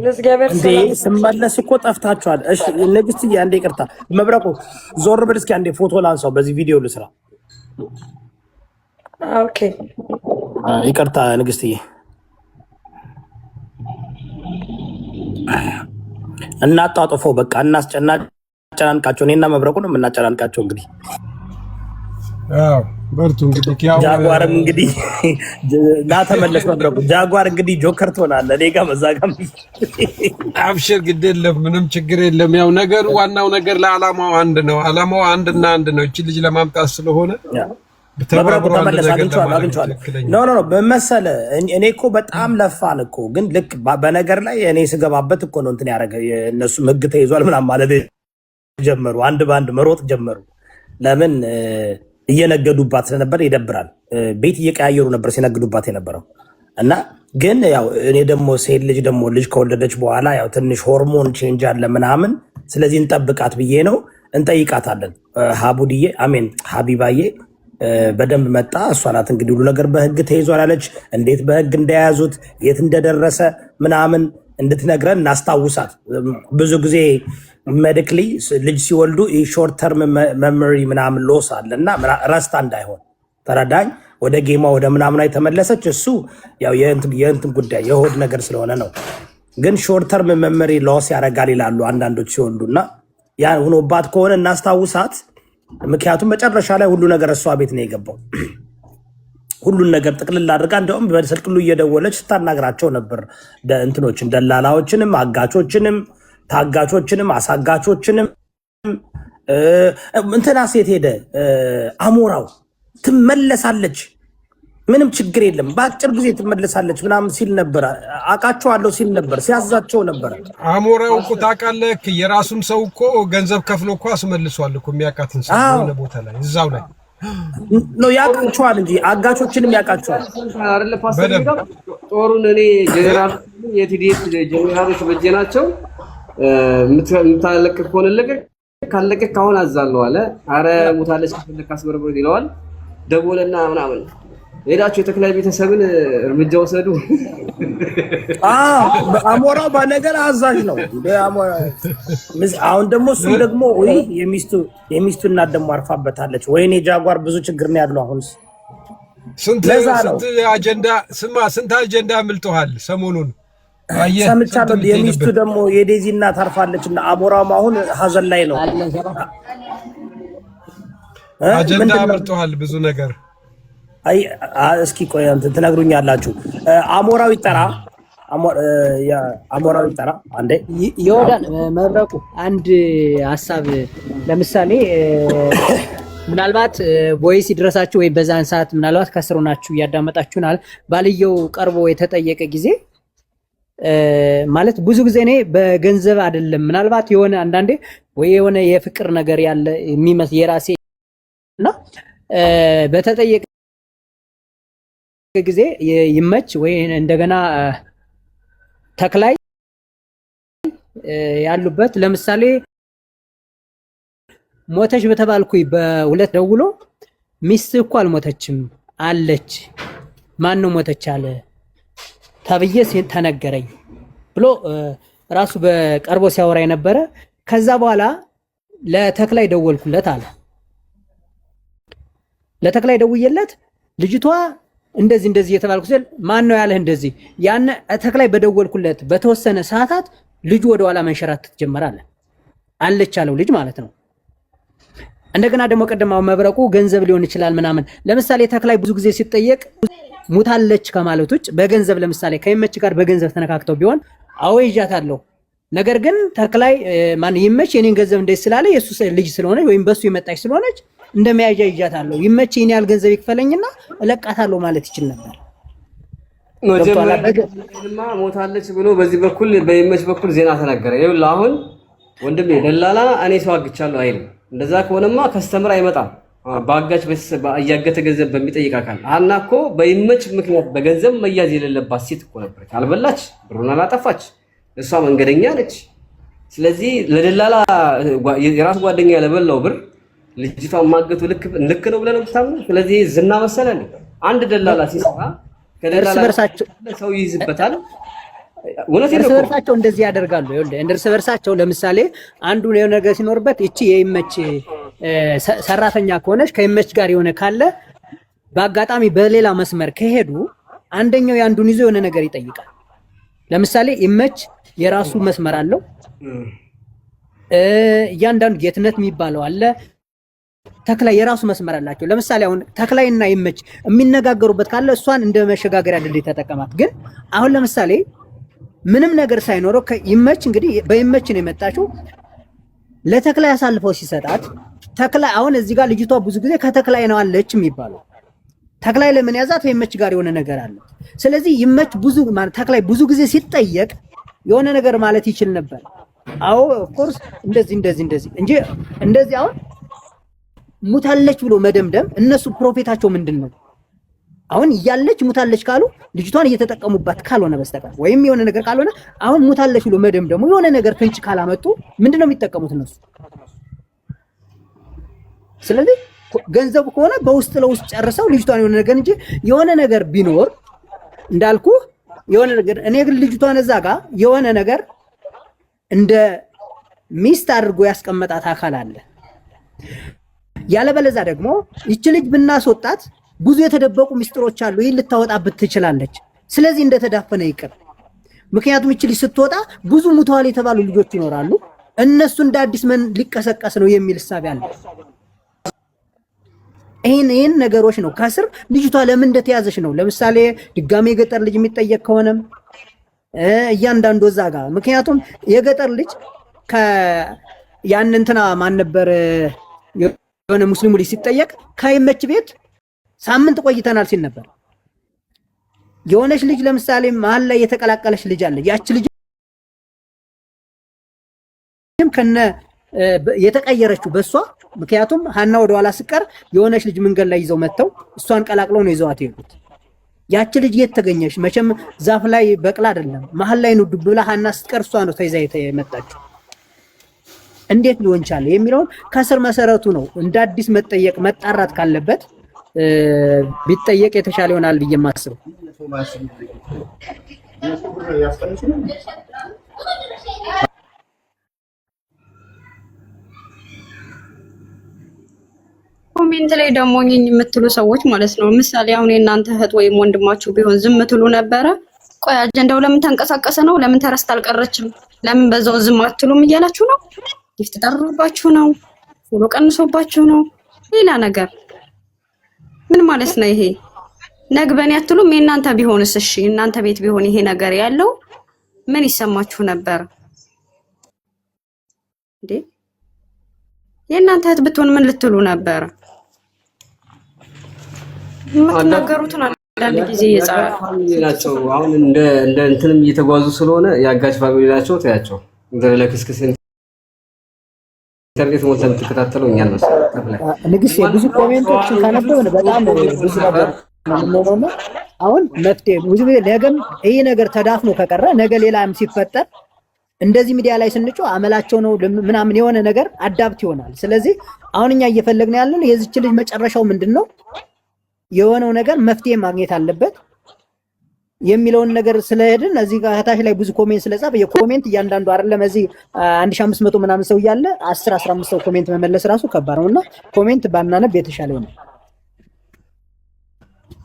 ለዝጋበር እንዴ ስመለስ እኮ ጠፍታችኋል። እሺ ንግስትዬ አንዴ ይቅርታ፣ መብረቁ ዞር ብል እስኪ አንዴ ፎቶ ላንሳው፣ በዚህ ቪዲዮ ልስራ። ኦኬ ይቅርታ ንግስትዬ። እናጣጥፈው በቃ እናስጨናንቃቸው። እኔና መብረቁ ነው የምናጨናንቃቸው። እንግዲህ አዎ በርቱ። እንግዲህ ጃጓርም እንግዲህ ተመለስ መብረቁ። ጃጓር እንግዲህ ጆከር ትሆናለህ እኔ ጋር መዛጋም። አብሽር ግድ የለም ምንም ችግር የለም። ያው ነገሩ ዋናው ነገር ለዓላማው አንድ ነው። ዓላማው አንድና አንድ ነው። እቺ ልጅ ለማምጣት ስለሆነ መብረቁ ተመለስ። አግኝቼዋለሁ። ኖ በመሰለ እኔ እኮ በጣም ለፋን እኮ፣ ግን ልክ በነገር ላይ እኔ ስገባበት እኮ ነው እንትን ያደረገ። እነሱም ህግ ተይዟል ምናምን ማለት ጀመሩ። አንድ በአንድ መሮጥ ጀመሩ። ለምን እየነገዱባት ስለነበር ይደብራል። ቤት እየቀያየሩ ነበር ሲነግዱባት የነበረው እና ግን ያው እኔ ደግሞ ሴት ልጅ ደግሞ ልጅ ከወለደች በኋላ ያው ትንሽ ሆርሞን ቼንጅ አለ ምናምን፣ ስለዚህ እንጠብቃት ብዬ ነው። እንጠይቃታለን። ሀቡድዬ አሜን ሀቢባዬ በደንብ መጣ። እሷ ናት እንግዲህ ሁሉ ነገር በህግ ተይዟል አለች። እንዴት በህግ እንደያዙት የት እንደደረሰ ምናምን እንድትነግረን እናስታውሳት። ብዙ ጊዜ ሜዲክሊ ልጅ ሲወልዱ ሾርት ተርም መሞሪ ምናምን ሎስ አለ እና ረስታ እንዳይሆን ተረዳኝ። ወደ ጌማ ወደ ምናምና የተመለሰች እሱ ያው የእንትን ጉዳይ የሆድ ነገር ስለሆነ ነው። ግን ሾርት ተርም መሞሪ ሎስ ያደርጋል ይላሉ አንዳንዶች ሲወልዱ እና ያ ሆኖባት ከሆነ እናስታውሳት። ምክንያቱም መጨረሻ ላይ ሁሉ ነገር እሷ ቤት ነው የገባው። ሁሉን ነገር ጥቅልል አድርጋ እንደውም በስልክ ሁሉ እየደወለች ስታናግራቸው ነበር። እንትኖችን ደላላዎችንም፣ አጋቾችንም፣ ታጋቾችንም፣ አሳጋቾችንም። እንትና ሴት ሄደ አሞራው ትመለሳለች፣ ምንም ችግር የለም በአጭር ጊዜ ትመለሳለች ምናምን ሲል ነበር። አውቃቸዋለሁ ሲል ነበር፣ ሲያዛቸው ነበር። አሞራው እኮ ታውቃለህ፣ የራሱን ሰው እኮ ገንዘብ ከፍሎ እኮ አስመልሷል እኮ የሚያውቃትን ሰው የሆነ ቦታ ላይ እዛው ላይ ነው ያውቃቸዋል እንጂ አጋቾችንም ያውቃቸዋል አይደለ? ፓስተር ጦሩን እኔ ጄኔራል የቲዲኤፍ ጄኔራሎች በእጄ ናቸው። የምታለቅ ከሆነ ለቀቅ፣ ካለቀቅ ካሁን አዛለው አለ። አረ ሙታለች ከፈለክ አስበርብር ይለዋል። ደወለና ምናምን ሄዳችሁ የተክላይ ቤተሰብን እርምጃ ወሰዱ። አሞራው በነገር አዛዥ ነው። አሁን ደግሞ እሱ ደግሞ የሚስቱ እናት ደግሞ አርፋበታለች። ወይኔ ጃጓር ብዙ ችግር ነው ያለው። አሁን ስንት አጀንዳ ምልጦሃል ሰሞኑን ሰምቻለሁ። የሚስቱ ደግሞ የዴዚ እናት አርፋለች እና አሞራውም አሁን ሀዘን ላይ ነው። አጀንዳ ምልጦሃል ብዙ ነገር። እስኪ ቆይ እንትን ትነግሩኛላችሁ። አሞራው ይጠራ፣ አሞራው ይጠራ። አንዴ ይወዳን መብረቁ አንድ ሐሳብ ለምሳሌ ምናልባት ቮይስ ይድረሳችሁ ወይ በዛን ሰዓት ምናልባት ከስሩ ናችሁ እያዳመጣችሁናል። ባልየው ቀርቦ የተጠየቀ ጊዜ ማለት ብዙ ጊዜ እኔ በገንዘብ አይደለም ምናልባት የሆነ አንዳንዴ ወይ የሆነ የፍቅር ነገር ያለ የሚመስል የራሴ እና በተጠየቀ ጊዜ ይመች ወይ እንደገና ተክላይ ያሉበት ለምሳሌ ሞተች በተባልኩኝ በሁለት ደውሎ ሚስት እኮ አልሞተችም አለች፣ ማን ነው ሞተች አለ ተብዬ ተነገረኝ ብሎ ራሱ በቀርቦ ሲያወራ የነበረ። ከዛ በኋላ ለተክላይ ደወልኩለት አለ። ለተክላይ ደውዬለት ልጅቷ እንደዚህ የተባልኩ ስል ማን ነው ያለህ እንደዚህ ያን ተክላይ በደወልኩለት በተወሰነ ሰዓታት ልጁ ወደ ኋላ መንሸራተት ጀመራለ አለች አለው ልጅ ማለት ነው። እንደገና ደግሞ ቀደማው መብረቁ ገንዘብ ሊሆን ይችላል ምናምን። ለምሳሌ ተክላይ ብዙ ጊዜ ሲጠየቅ ሙታለች ከማለት ውጭ በገንዘብ ለምሳሌ ከይመች ጋር በገንዘብ ተነካክተው ቢሆን አወይጃታለሁ። ነገር ግን ተክላይ ማን ይመች የኔን ገንዘብ እንደዚህ ስላለ የሱ ልጅ ስለሆነ ወይም በሱ የመጣች ስለሆነች እንደሚያጃ ይጃታለሁ ይመች የኔ ያል ገንዘብ ይክፈለኝና እለቃታለሁ ማለት ይችል ነበር። መጀመሪያማ ሞታለች ብሎ በዚህ በኩል በይመች በኩል ዜና ተናገረ። ይኸውልህ አሁን ወንድሜ ደላላ እኔ ሰው አግቻለሁ አይልም። እንደዛ ከሆነማ ከስተምር አይመጣም። ባጋች በያገተ ገንዘብ በሚጠይቅ አካል አና እኮ በይመች ምክንያት በገንዘብ መያዝ የሌለባት ሴት እኮ ነበረች። አልበላች፣ ብሩን አላጠፋች፣ እሷ መንገደኛ ነች። ስለዚህ ለደላላ የራስ ጓደኛ ለበላው ብር ልጅቷን ማገቱ ልክ ነው ብለን የምታምነው? ስለዚህ ዝና መሰለን አንድ ደላላ ሲሰራ ከደላላ ሰው ይይዝበታል። እርስ በርሳቸው እንደዚህ ያደርጋሉ። ይኸውልህ እርስ በርሳቸው ለምሳሌ አንዱ የሆነ ነገር ሲኖርበት እቺ የይመች ሰራተኛ ከሆነች ከይመች ጋር የሆነ ካለ በአጋጣሚ በሌላ መስመር ከሄዱ አንደኛው ያንዱን ይዞ የሆነ ነገር ይጠይቃል። ለምሳሌ ይመች የራሱ መስመር አለው። እያንዳንዱ ጌትነት የሚባለው አለ። ተክላይ የራሱ መስመር አላቸው። ለምሳሌ አሁን ተክላይና ይመች የሚነጋገሩበት ካለ እሷን እንደ መሸጋገሪያ ድልድይ ተጠቀማት። ግን አሁን ለምሳሌ ምንም ነገር ሳይኖረው ይመች እንግዲህ በይመች ነው የመጣችው ለተክላይ አሳልፈው ሲሰጣት ተክላይ አሁን እዚህ ጋር ልጅቷ ብዙ ጊዜ ከተክላይ ነው አለች የሚባለው። ተክላይ ለምን ያዛት? በይመች ጋር የሆነ ነገር አለ። ስለዚህ ይመች ብዙ ማለት ተክላይ ብዙ ጊዜ ሲጠየቅ የሆነ ነገር ማለት ይችል ነበር። አዎ ኦፍ ኮርስ እንደዚህ እንጂ እንደዚህ አሁን ሙታለች ብሎ መደምደም እነሱ ፕሮፌታቸው ምንድነው? አሁን እያለች ሙታለች ካሉ ልጅቷን እየተጠቀሙባት ካልሆነ በስተቀር ወይም የሆነ ነገር ካልሆነ አሁን ሙታለች ብሎ መደምደሙ የሆነ ነገር ፍንጭ ካላመጡ ምንድነው የሚጠቀሙት እነሱ? ስለዚህ ገንዘቡ ከሆነ በውስጥ ለውስጥ ጨርሰው ልጅቷን የሆነ ነገር እንጂ የሆነ ነገር ቢኖር እንዳልኩ የሆነ ነገር እኔ ግን ልጅቷን እዛ ጋር የሆነ ነገር እንደ ሚስት አድርጎ ያስቀመጣት አካል አለ። ያለበለዛ ደግሞ ይቺ ልጅ ብናስወጣት ብዙ የተደበቁ ሚስጥሮች አሉ፣ ይሄን ልታወጣበት ትችላለች። ስለዚህ እንደተዳፈነ ይቅር። ምክንያቱም ይቺ ልጅ ስትወጣ ብዙ ሙተዋል የተባሉ ልጆች ይኖራሉ፣ እነሱ እንደ አዲስ ምን ሊቀሰቀስ ነው የሚል ሐሳብ አለ። ይሄን ነገሮች ነው ከስር ልጅቷ ለምን እንደተያዘች ነው። ለምሳሌ ድጋሜ የገጠር ልጅ የሚጠየቅ ከሆነም እያንዳንዱ እዛ ጋር ምክንያቱም የገጠር ልጅ ያን እንትና ማን ነበር የሆነ ሙስሊሙ ልጅ ሲጠየቅ ከይመች ቤት ሳምንት ቆይተናል ሲል ነበር። የሆነች ልጅ ለምሳሌ መሀል ላይ የተቀላቀለች ልጅ አለ። ያቺ ልጅ ከነ የተቀየረችው በሷ ምክንያቱም ሀና ወደ ኋላ ስቀር የሆነች ልጅ መንገድ ላይ ይዘው መተው እሷን ቀላቅለው ነው ይዘዋት የሄዱት። ያቺ ልጅ የት ተገኘች? መቼም ዛፍ ላይ በቅላ አይደለም መሀል ላይ ነው ዱብ ብላ ሀና ስትቀር እሷ ነው ተይዛ የመጣችው። እንዴት ሊሆን ቻለ የሚለውን ከስር መሰረቱ ነው እንደ አዲስ መጠየቅ መጣራት ካለበት ቢጠየቅ የተሻለ ይሆናል ብዬ ማስበው። ኮሜንት ላይ ደግሞ እኝኝ የምትሉ ሰዎች ማለት ነው። ምሳሌ አሁን የእናንተ እህት ወይም ወንድማችሁ ቢሆን ዝም ትሉ ነበረ? ቆይ አጀንዳው ለምን ተንቀሳቀሰ ነው? ለምን ተረስታ አልቀረችም? ለምን በዛው ዝም አትሉም እያላችሁ ነው? ጊፍት ጠርሮባችሁ ነው? ፎሎ ቀንሶባችሁ ነው? ሌላ ነገር ምን ማለት ነው ይሄ? ነግበኔ አትሉም? የእናንተ ቢሆንስ? እሺ እናንተ ቤት ቢሆን ይሄ ነገር ያለው ምን ይሰማችሁ ነበር እንዴ? የእናንተ እህት ብትሆን ምን ልትሉ ነበር? የምትናገሩትን አንዳንድ ጊዜ ናቸው። አሁን እንደ እንትንም እየተጓዙ ስለሆነ ያጋጭ ፋሚሊ ናቸው። ታያቸው እንደ ለክስክስ ኢንተርኔት ሞልተ የምትከታተለው እኛን ነው። ንግስት ብዙ ኮሜንቶችን ካነበብን በጣም ብዙ ነገር ነው። አሁን መፍትሄ ብዙ ነገም ይሄ ነገር ተዳፍኖ ከቀረ ነገ ሌላም ሲፈጠር እንደዚህ ሚዲያ ላይ ስንጮ አመላቸው ነው ምናምን የሆነ ነገር አዳፕት ይሆናል። ስለዚህ አሁን እኛ እየፈለግን ያለን የዚች ልጅ መጨረሻው ምንድነው የሆነው ነገር መፍትሄ ማግኘት አለበት የሚለውን ነገር ስለሄድን እዚህ ጋር ታች ላይ ብዙ ኮሜንት ስለጻፈ የኮሜንት እያንዳንዱ አይደለም እዚህ 1500 ምናምን ሰው ያለ 10-15 ሰው ኮሜንት መመለስ ራሱ ከባድ ነውና ኮሜንት ባናነብ የተሻለ ነው።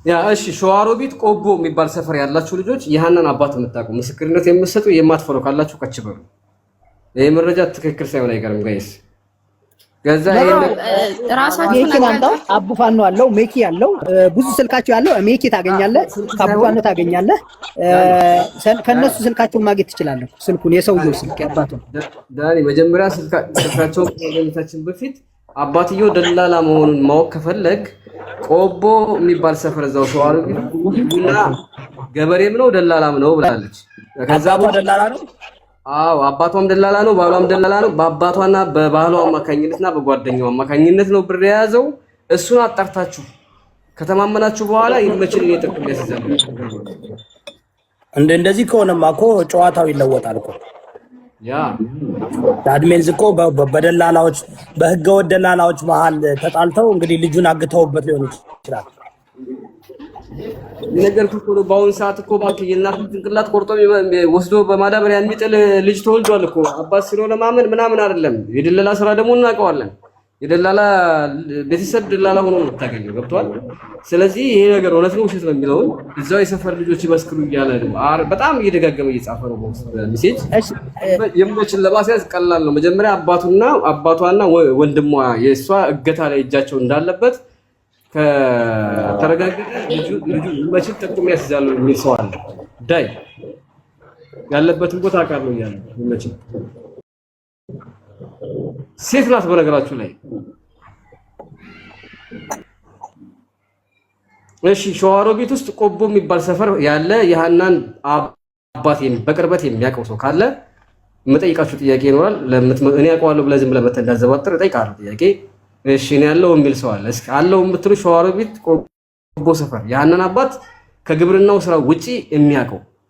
ያ እሺ ሸዋሮቢት ቆቦ የሚባል ሰፈር ያላችሁ ልጆች የሃናን አባት የምታውቁ ምስክርነት የምትሰጡ የማትፈሩ ካላችሁ ከች በሉ። ይሄ መረጃ ትክክል ሳይሆን አይቀርም ጋይስ። ገዛ ራሳችን አቡፋን ነው አለው ሜኪ ያለው ብዙ ስልካቸው ያለው ሜኪ ታገኛለህ፣ ከአቡፋን ነው ታገኛለህ። ከነሱ ስልካቸውን ማግኘት ትችላለህ። ስልኩን የሰውየው ስልክ ያባቱ ዳኒ መጀመሪያ ስልካቸውን ከማግኘታችን በፊት አባትየው ደላላ መሆኑን ማወቅ ከፈለግ ቆቦ የሚባል ሰፈር እዛው ሸዋሮቢት እና ገበሬም ነው ደላላም ነው ብላለች። ከዛ ደላላ ነው። አዎ አባቷም ደላላ ነው፣ ባሏም ደላላ ነው። በአባቷና በባሏ አማካኝነትና በጓደኛው አማካኝነት ነው ብር የያዘው። እሱን አጣርታችሁ ከተማመናችሁ በኋላ ይመችል እየጠቅም ያስዛል። እንደዚህ ከሆነማ እኮ ጨዋታው ይለወጣል እኮ። ያ አድሜንዝ እኮ በደላላዎች በህገወጥ ደላላዎች መሃል ተጣልተው እንግዲህ ልጁን አግተውበት ሊሆን ይችላል። የነገርኩህ እኮ በአሁን ሰዓት እኮ እባክህ የእናቱን ጭንቅላት ቆርጦ ወስዶ በማዳበሪያ የሚጥል ልጅ ተወልዷል እኮ። አባት ስለሆነ ማመን ምናምን አይደለም። የደላላ ስራ ደግሞ እናውቀዋለን። የደላላ ቤተሰብ ደላላ ሆኖ ነው የምታገኘው። ገብቶሃል? ስለዚህ ይሄ ነገር እውነት ነው ውሸት ነው የሚለውን እዛው የሰፈር ልጆች ይመስክሩ እያለ ነው። በጣም እየደጋገመ እየጻፈ ነው ሜሴጅ። የምኖችን ለማስያዝ ቀላል ነው። መጀመሪያ አባቷና ወንድሟ የእሷ እገታ ላይ እጃቸው እንዳለበት ከተረጋገጠ ልጁ መቼም ጠቁም ያስይዛሉ የሚል ሰው አለ። ዳይ ያለበትን ቦታ አውቃለሁ እያለ መቼም ሴት ናት። በነገራችሁ ላይ እሺ፣ ሸዋሮቢት ውስጥ ቆቦ የሚባል ሰፈር ያለ የሃናን አባት በቅርበት የሚያውቀው ሰው ካለ የምጠይቃችሁ ጥያቄ ይኖራል። እኔ አውቀዋለሁ ብለህ ዝም ብለህ መተህ እንዳዘባጥር እጠይቃለሁ ጥያቄ። እሺ እኔ ያለው የሚል ሰው አለ። እስኪ አለው የምትሉ ሸዋሮቢት ቆቦ ሰፈር የሃናን አባት ከግብርናው ስራ ውጪ የሚያውቀው